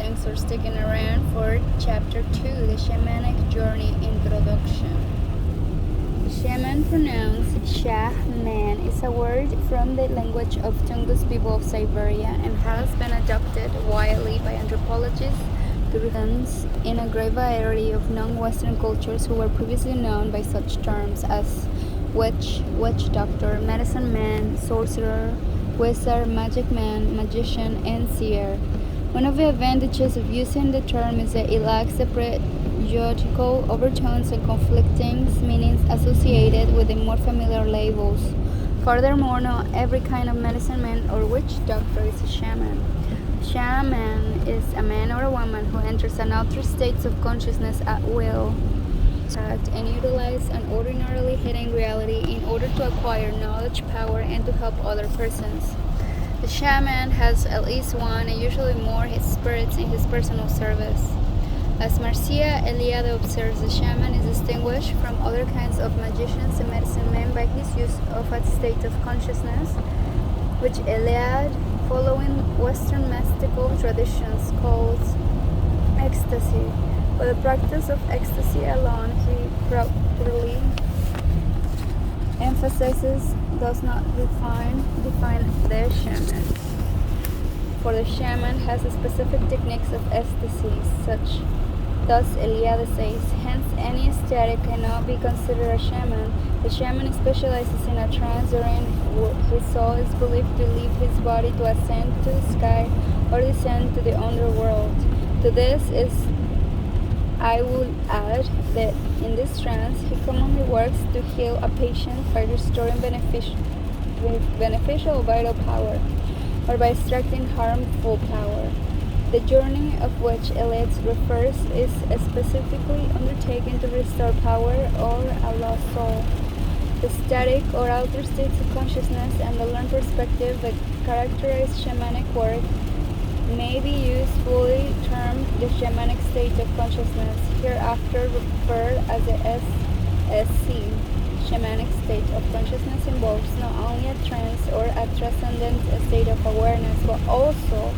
Thanks for sticking around for Chapter 2, the Shamanic Journey Introduction. The shaman, pronounced Shaman, is a word from the language of Tungus people of Siberia and has been adopted widely by anthropologists in a great variety of non-Western cultures who were previously known by such terms as witch doctor, medicine man, sorcerer, wizard, magic man, magician, and seer. One of the advantages of using the term is that it lacks the prejudical overtones and conflicting meanings associated with the more familiar labels. Furthermore, not every kind of medicine man or witch doctor is a shaman. Shaman is a man or a woman who enters an altered state of consciousness at will and utilize an ordinarily hidden reality in order to acquire knowledge, power, and to help other persons. The shaman has at least one and usually more spirits in his personal service. As Marcia Eliade observes, the shaman is distinguished from other kinds of magicians and medicine men by his use of a state of consciousness, which Eliade, following Western mystical traditions, calls ecstasy. But the practice of ecstasy alone, he properly emphasizes, does not define the shaman. For the shaman has specific techniques of ecstasy, thus Eliade says, hence any ecstatic cannot be considered a shaman. The shaman specializes in a trance during his soul is believed to leave his body to ascend to the sky or descend to the underworld. To this I would add that in this trance, he commonly works to heal a patient by restoring beneficial vital power or by extracting harmful power. The journey of which Eliade refers is specifically undertaken to restore power or a lost soul. The static or altered states of consciousness and the learned perspective that characterize shamanic work may be usefully termed the shamanic state of consciousness, hereafter referred as the SSC. Shamanic state of consciousness involves not only a trance or a transcendent state of awareness, but also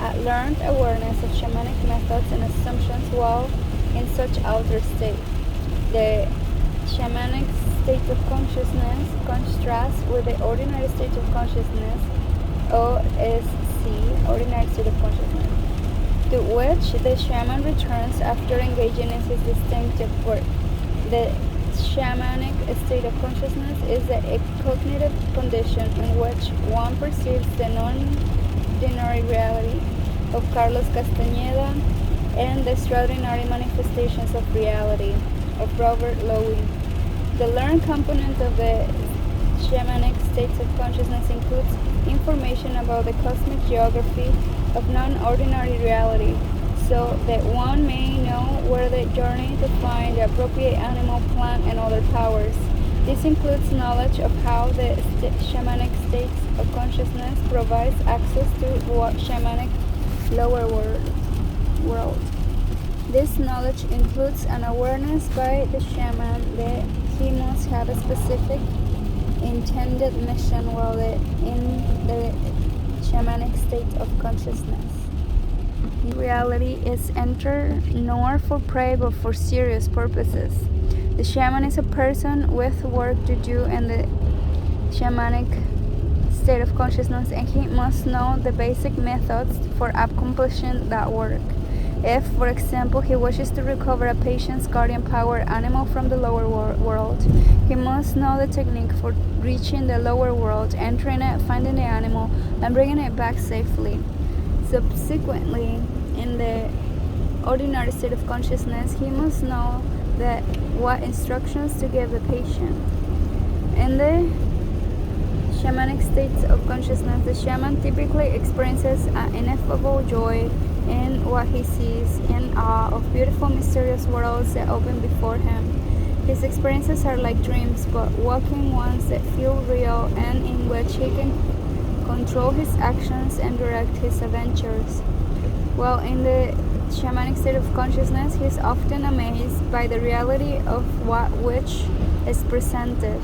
a learned awareness of shamanic methods and assumptions while in such altered state. The shamanic state of consciousness contrasts with the ordinary state of consciousness, OSC, ordinary state of consciousness, to which the shaman returns after engaging in his distinctive work. The shamanic state of consciousness is a cognitive condition in which one perceives the non-ordinary reality of Carlos Castañeda and the extraordinary manifestations of reality of Robert Lowy. The learned component of the shamanic states of consciousness includes information about the cosmic geography of non-ordinary reality, so that one may know where the journey to find the appropriate animal, plant, and other powers. This includes knowledge of how the shamanic states of consciousness provides access to the shamanic lower world. This knowledge includes an awareness by the shaman that he must have a specific intended mission while in the shamanic state of consciousness. Reality is entered nor for prey but for serious purposes. The shaman is a person with work to do in the shamanic state of consciousness, and he must know the basic methods for accomplishing that work. If, for example, he wishes to recover a patient's guardian power animal from the lower world, he must know the technique for reaching the lower world, entering it, finding the animal, and bringing it back safely. Subsequently, in the ordinary state of consciousness, he must know what instructions to give the patient. In the shamanic states of consciousness, the shaman typically experiences an ineffable joy in what he sees, in awe of beautiful, mysterious worlds that open before him. His experiences are like dreams, but waking ones that feel real and in which he can control his actions and direct his adventures. While in the shamanic state of consciousness, he is often amazed by the reality of which is presented.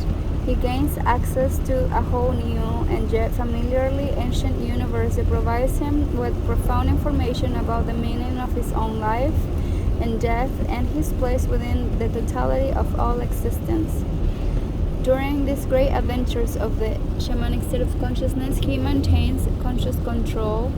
He gains access to a whole new and yet familiarly ancient universe that provides him with profound information about the meaning of his own life and death and his place within the totality of all existence. During these great adventures of the shamanic state of consciousness, he maintains conscious control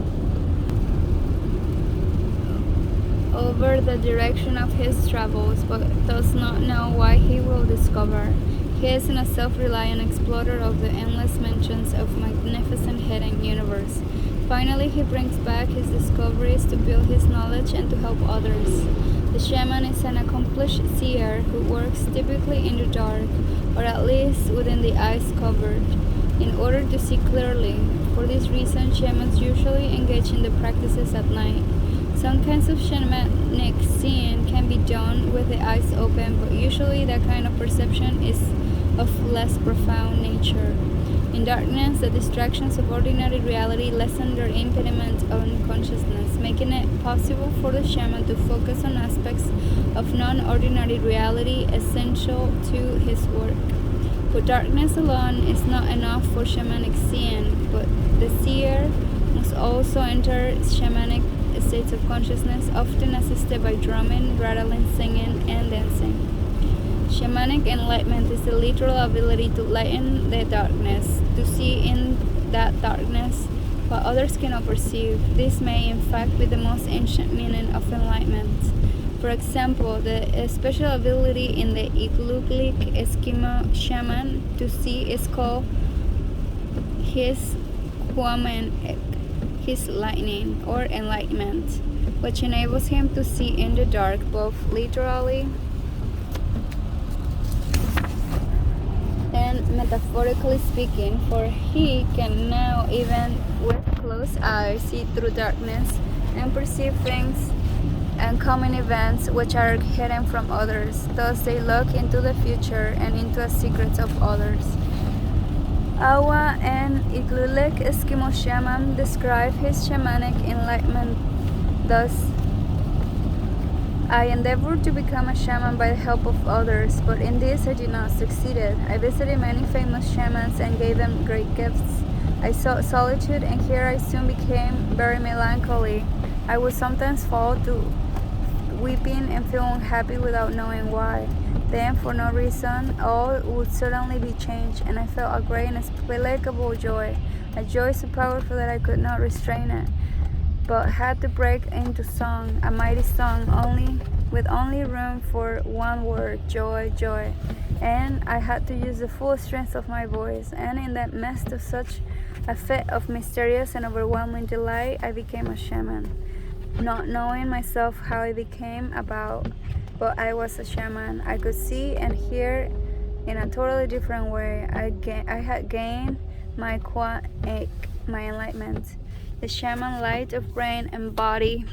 over the direction of his travels, but does not know why he will discover. He is a self-reliant explorer of the endless mansions of magnificent hidden universe. Finally, he brings back his discoveries to build his knowledge and to help others. The shaman is an accomplished seer who works typically in the dark, or at least within the eyes covered, in order to see clearly. For this reason, shamans usually engage in the practices at night. Some kinds of shamanic seeing can be done with the eyes open, but usually that kind of perception is of less profound nature. In darkness, the distractions of ordinary reality lessen their impediment on consciousness, making it possible for the shaman to focus on aspects of non-ordinary reality essential to his work. But darkness alone is not enough for shamanic seeing, but the seer must also enter shamanic states of consciousness, often assisted by drumming, rattling, singing, and dancing. Shamanic enlightenment is the literal ability to lighten the darkness, to see in that darkness what others cannot perceive. This may in fact be the most ancient meaning of enlightenment. For example, the special ability in the Igloolik Eskimo shaman to see is called his Kwamenek, his lightning or enlightenment, which enables him to see in the dark, both literally and metaphorically speaking, for he can now, even with closed eyes, see through darkness and perceive things and common events which are hidden from others. Thus they look into the future and into the secrets of others. Awa and Igloolik Eskimo shaman describe his shamanic enlightenment thus: I endeavored to become a shaman by the help of others, but in this I did not succeed. I visited many famous shamans and gave them great gifts. I sought solitude, and here I soon became very melancholy. I would sometimes fall to weeping and feel unhappy without knowing why. Then, for no reason, all would suddenly be changed, and I felt a great inexplicable joy, a joy so powerful that I could not restrain it, but had to break into song, a mighty song, with only room for one word: joy, joy. And I had to use the full strength of my voice, and in that midst of such a fit of mysterious and overwhelming delight, I became a shaman, not knowing myself how I became about, but I was a shaman. I could see and hear in a totally different way. I had gained my my enlightenment, the shaman light of brain and body,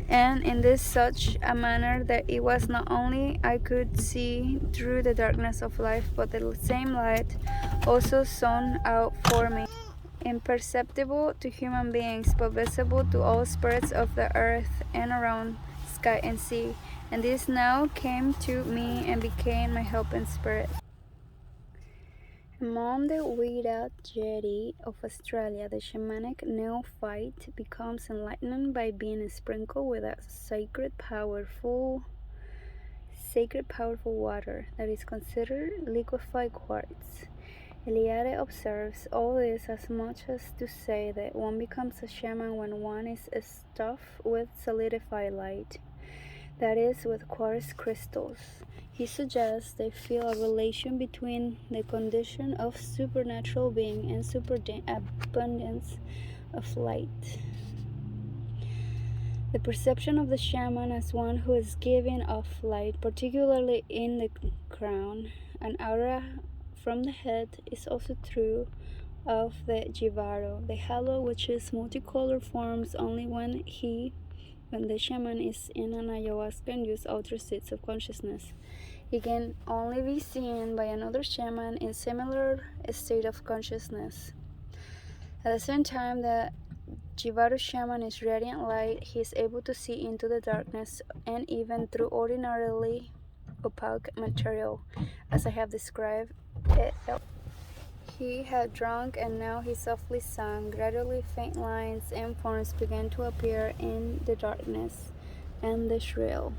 and in this such a manner that it was not only I could see through the darkness of life, but the same light also shone out for me, imperceptible to human beings, but visible to all spirits of the earth and around sky and sea. And this now came to me and became my helping spirit. Among the Wiradjuri of Australia, the shamanic neophyte becomes enlightened by being sprinkled with a sacred, powerful water that is considered liquefied quartz. Eliade observes all this as much as to say that one becomes a shaman when one is stuffed with solidified light, that is, with quartz crystals. He suggests they feel a relation between the condition of supernatural being and superabundance of light. The perception of the shaman as one who is giving off light, particularly in the crown, an aura from the head, is also true of the jivaro, the halo, which is multicolored, forms only when the shaman is in an ayahuasca and uses outer states of consciousness. He can only be seen by another shaman in similar state of consciousness. At the same time, the Jivaro shaman is radiant light. He is able to see into the darkness and even through ordinarily opaque material, as I have described it. He had drunk, and now he softly sang. Gradually faint lines and forms began to appear in the darkness, and the shrill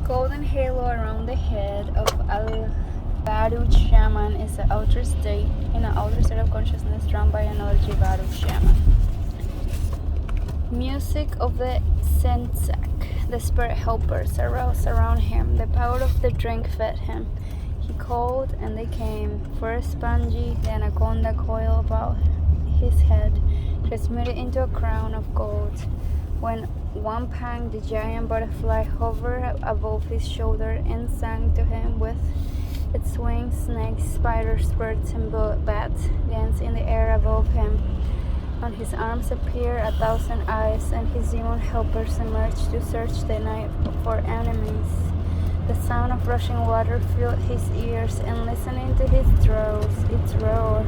golden halo around the head of Jivaru shaman is an outer state of consciousness drawn by another Jivaru shaman. Music of the Sensak, the spirit helpers arose around him. The power of the drink fed him. He called, and they came. First spongy, the anaconda coil about his head, transmuted into a crown of gold. When one pang, the giant butterfly hovered above his shoulder and sang to him with its wings. Snakes, spiders, birds, and bats danced in the air above him. On his arms appeared 1,000 eyes, and his demon helpers emerged to search the night for enemies. The sound of rushing water filled his ears, and listening to its roar,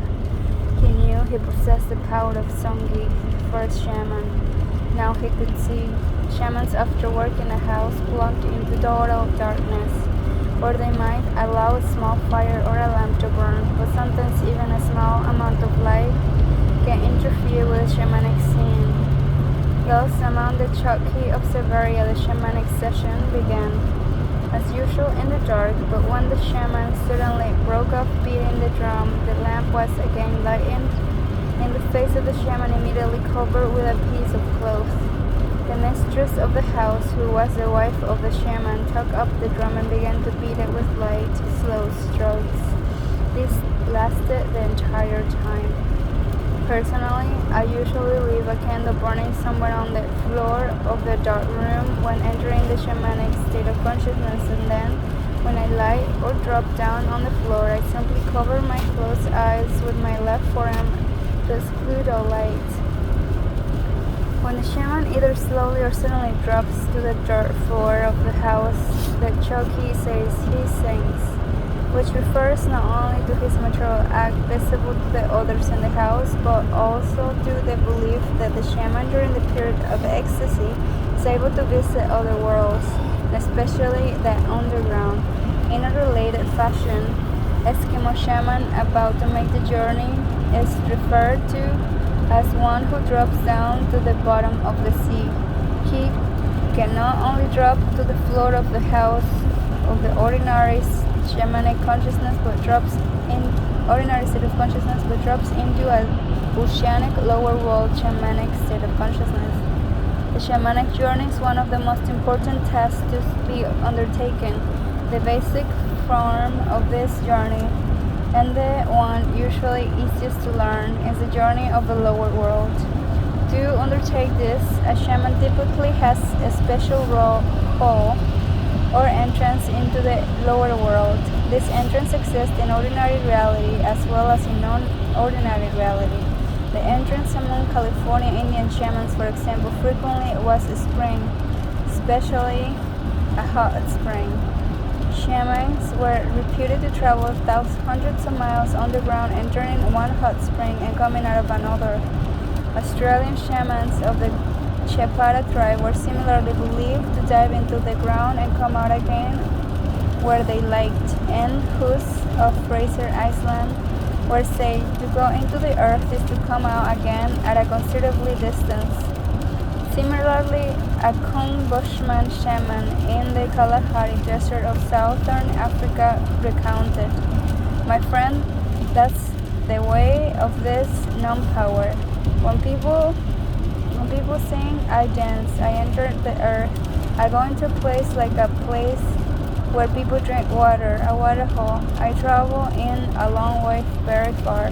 he knew he possessed the power of Songi, the first shaman. Now he could see. Shamans, after work in a house, plunged into total darkness, or they might allow a small fire or a lamp to burn, but sometimes even a small amount of light can interfere with the shamanic scene. Thus, among the Chokhi of Severia, the shamanic session began, as usual in the dark, but when the shaman suddenly broke off beating the drum, the lamp was again lightened, and the face of the shaman immediately covered with a piece of cloth. The mistress of the house, who was the wife of the shaman, took up the drum and began to beat it with light, slow strokes. This lasted the entire time. Personally, I usually leave a candle burning somewhere on the floor of the dark room when entering the shamanic state of consciousness, and then, when I lie or drop down on the floor, I simply cover my closed eyes with my left forearm to exclude all light. When the shaman either slowly or suddenly drops to the dirt floor of the house, the Chokhi says he sings, which refers not only to his material act visible to the others in the house, but also to the belief that the shaman during the period of ecstasy is able to visit other worlds, especially the underground. In a related fashion, Eskimo shaman about to make the journey is referred to as one who drops down to the bottom of the sea. He can not only drop to the floor of the house of the ordinary shamanic consciousness, but drops in ordinary state of consciousness, but drops into a oceanic lower world shamanic state of consciousness. The shamanic journey is one of the most important tasks to be undertaken. The basic form of this journey, and the one usually easiest to learn, is the journey of the lower world. To undertake this, a shaman typically has a special hall or entrance into the lower world. This entrance exists in ordinary reality as well as in non-ordinary reality. The entrance among California Indian shamans, for example, frequently was a spring, especially a hot spring. Shamans were reputed to travel hundreds of miles underground, entering one hot spring and coming out of another. Australian shamans of the Chepara tribe were similarly believed to dive into the ground and come out again where they liked, and Hus of Fraser Island were said to go into the earth is to come out again at a considerable distance. Similarly, a Kung Bushman shaman in the Kalahari Desert of southern Africa recounted, "My friend, that's the way of this non-power. When people sing, I dance, I enter the earth, I go into a place like a place where people drink water, a water hole. I travel in a long way, very far."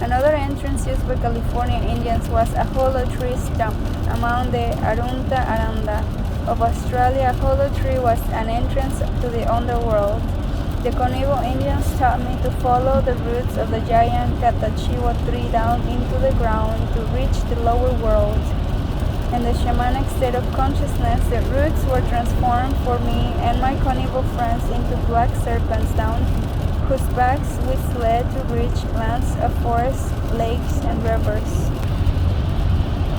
Another entrance used by California Indians was a hollow tree stump. Among the Arunta Aranda of Australia, a hollow tree was an entrance to the underworld. The Conejo Indians taught me to follow the roots of the giant Catachiwa tree down into the ground to reach the lower world. In the shamanic state of consciousness, the roots were transformed for me and my Conejo friends into black serpents down whose backs we slid to reach lands of forests, lakes, and rivers.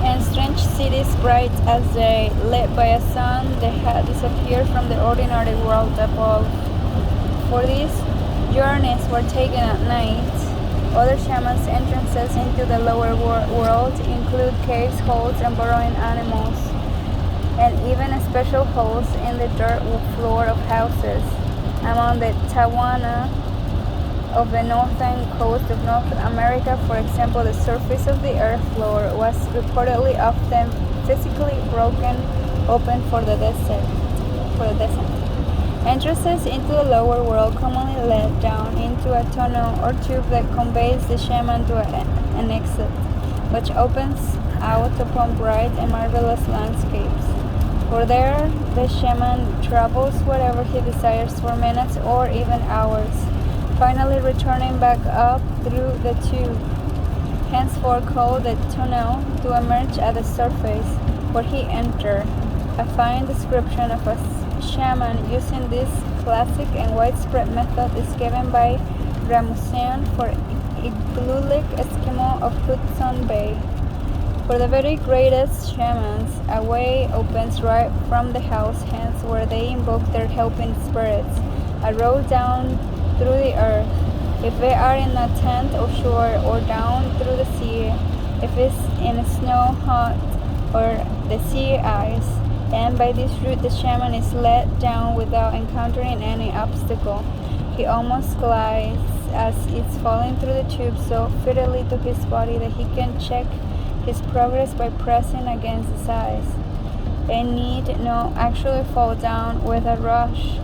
and strange cities bright as day, lit by a sun that had disappeared from the ordinary world above. For these journeys were taken at night. Other shamans' entrances into the lower world include caves, holes, and burrowing animals, and even special holes in the dirt floor of houses. Among the Tawana of the northern coast of North America, for example, the surface of the earth floor was reportedly often physically broken open for the descent. Entrances into the lower world commonly lead down into a tunnel or tube that conveys the shaman to an exit, which opens out upon bright and marvelous landscapes. For there, the shaman travels wherever he desires for minutes or even hours, finally returning back up through the tube, henceforth called the tunnel, to emerge at the surface, where he entered. A fine description of a shaman using this classic and widespread method is given by Rasmussen for Igloolik Eskimo of Hudson Bay. For the very greatest shamans, a way opens right from the house, hence where they invoke their helping spirits, a road down through the earth. If they are in a tent offshore or down through the sea, if it's in snow hot or the sea ice, and by this route the shaman is led down without encountering any obstacle. He almost glides as it's falling through the tube so fiddly to his body that he can check his progress by pressing against the sides, and need not actually fall down with a rush.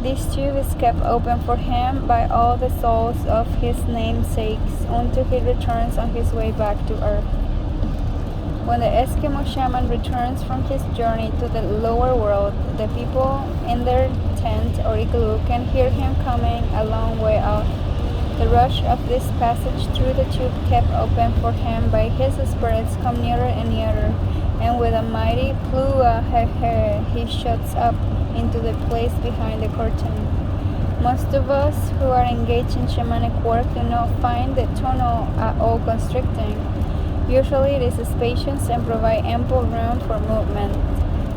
This tube is kept open for him by all the souls of his namesakes until he returns on his way back to earth. When the Eskimo shaman returns from his journey to the lower world, the people in their tent or igloo can hear him coming a long way off. The rush of this passage through the tube kept open for him by his spirits come nearer and nearer, and with a mighty plua he shuts up into the place behind the curtain. Most of us who are engaged in shamanic work do not find the tunnel at all constricting. Usually it is spacious and provides ample room for movement.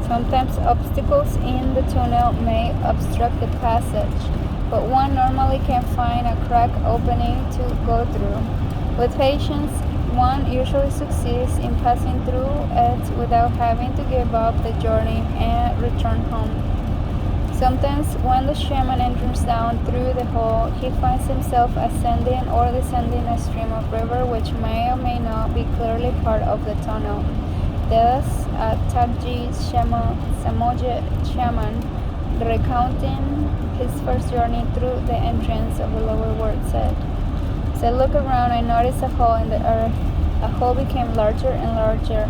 Sometimes obstacles in the tunnel may obstruct the passage, but one normally can find a crack opening to go through. With patience, one usually succeeds in passing through it without having to give up the journey and return home. Sometimes when the shaman enters down through the hole, he finds himself ascending or descending a stream of river which may or may not be clearly part of the tunnel. Thus, a Tagji Samoyed shaman, recounting his first journey through the entrance of the lower world, said, "As I looked around, I noticed a hole in the earth. A hole became larger and larger.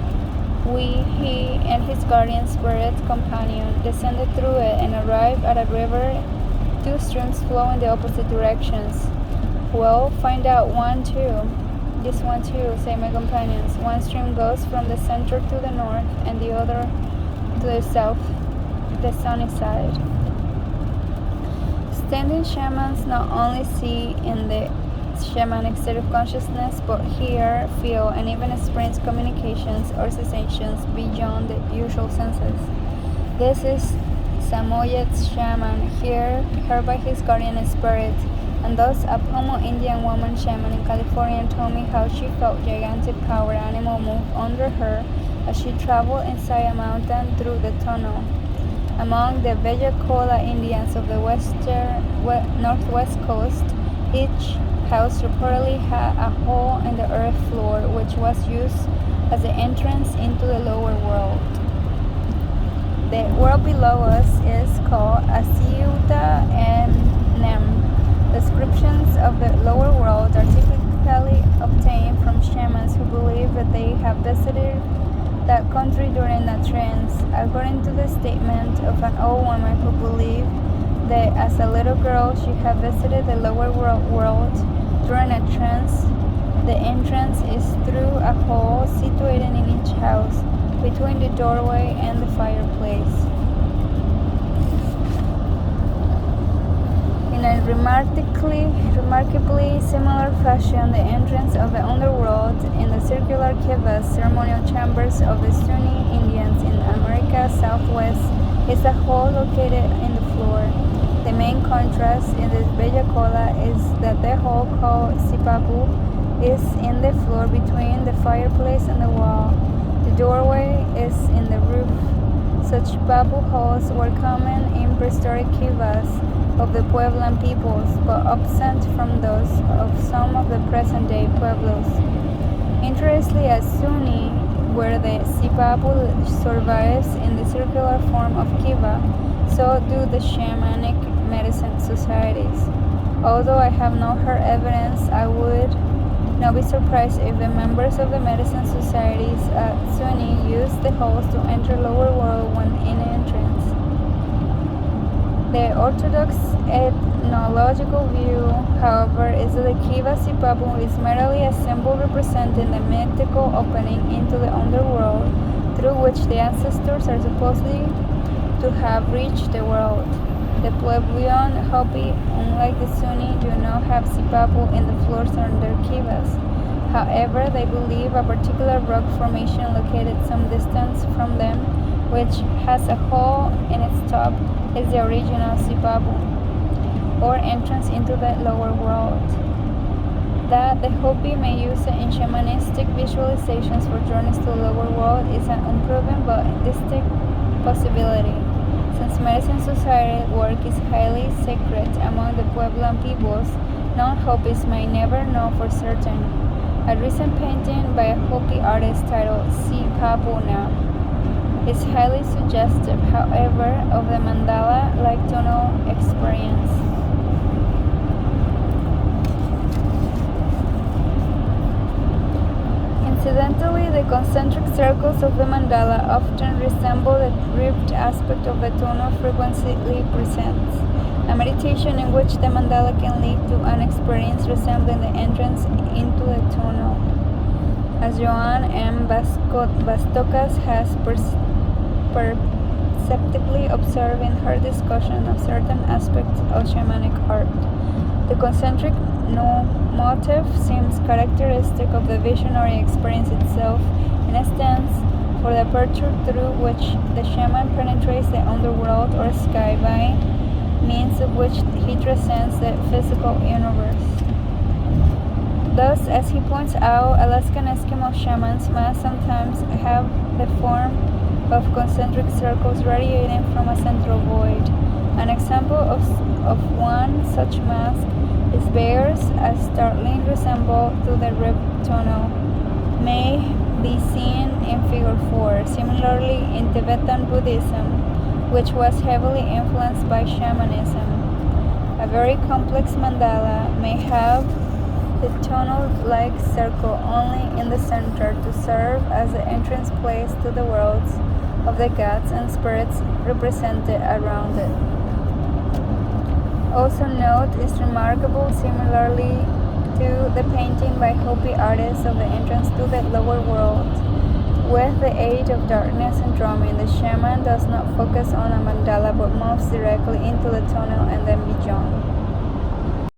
He and his guardian spirit companion descended through it and arrived at a river, two streams flow in the opposite directions. Well, find out one too. This one too, say my companions. One stream goes from the center to the north and the other to the south, the sunny side." Standing shamans not only see in the shamanic state of consciousness, but hear, feel, and even experience communications or sensations beyond the usual senses. This is Samoyed shaman, heard by his guardian spirit, and thus a Pomo Indian woman shaman in California told me how she felt gigantic power animal move under her as she traveled inside a mountain through the tunnel. Among the Bejacola Indians of the northwest coast, each house reportedly had a hole in the earth floor which was used as the entrance into the lower world. The world below us is called Asiuta and Nem. Descriptions of the lower world are typically obtained from shamans who believe that they have visited that country during a trance. According to the statement of an old woman who believed that as a little girl she had visited the lower world during a trance, the entrance is through a hole situated in each house, between the doorway and the fireplace. In In a remarkably similar fashion, the entrance of the Underworld in the circular kivas, ceremonial chambers of the Sunni Indians in America Southwest, is a hole located in the floor. The main contrast in this Bella Cola is that the hole called Sipapu is in the floor between the fireplace and the wall. The doorway is in the roof. Such babu holes were common in prehistoric kivas of the Pueblan peoples, but absent from those of some of the present-day pueblos. Interestingly, at Sunni, where the sipapu survives in the circular form of kiva, so do the shamanic medicine societies. Although I have not heard evidence, I would not be surprised if the members of the medicine societies at Sunni use the holes to enter lower world when in entrance. The orthodox ethnological view, however, is that the kiva sipapu is merely a symbol representing the mythical opening into the underworld through which the ancestors are supposedly to have reached the world. The Puebloan Hopi, unlike the Sunni, do not have sipapu in the floors on their kivas. However, they believe a particular rock formation located some distance from them, which has a hole in its top, is the original sipapu, or entrance into the lower world. That the Hopi may use it in shamanistic visualizations for journeys to the lower world is an unproven but distinct possibility. Since medicine society work is highly sacred among the Pueblan peoples, non-Hopis may never know for certain. A recent painting by a Hopi artist titled Si Papuna is highly suggestive, however, of the mandala-like tonal experience. Incidentally, the concentric circles of the mandala often resemble the ribbed aspect of the tonal frequency presents, a meditation in which the mandala can lead to an experience resembling the entrance into the tonal. As Joan M. Bastocas has perceptibly observed in her discussion of certain aspects of shamanic art, the concentric motif seems characteristic of the visionary experience itself, in a sense, for the aperture through which the shaman penetrates the underworld or sky by means of which he transcends the physical universe. Thus, as he points out, Alaskan Eskimo shamans must sometimes have the form of concentric circles radiating from a central void. An example of one such mask is bears a startling resemble to the ribbed tonal, may be seen in Figure 4. Similarly, in Tibetan Buddhism, which was heavily influenced by shamanism, a very complex mandala may have the tonal-like circle only in the center to serve as the entrance place to the worlds of the gods and spirits represented around it. Also note is remarkable similarly to the painting by Hopi artists of the entrance to the lower world. With the aid of darkness and drumming, the shaman does not focus on a mandala but moves directly into the tonal and then beyond.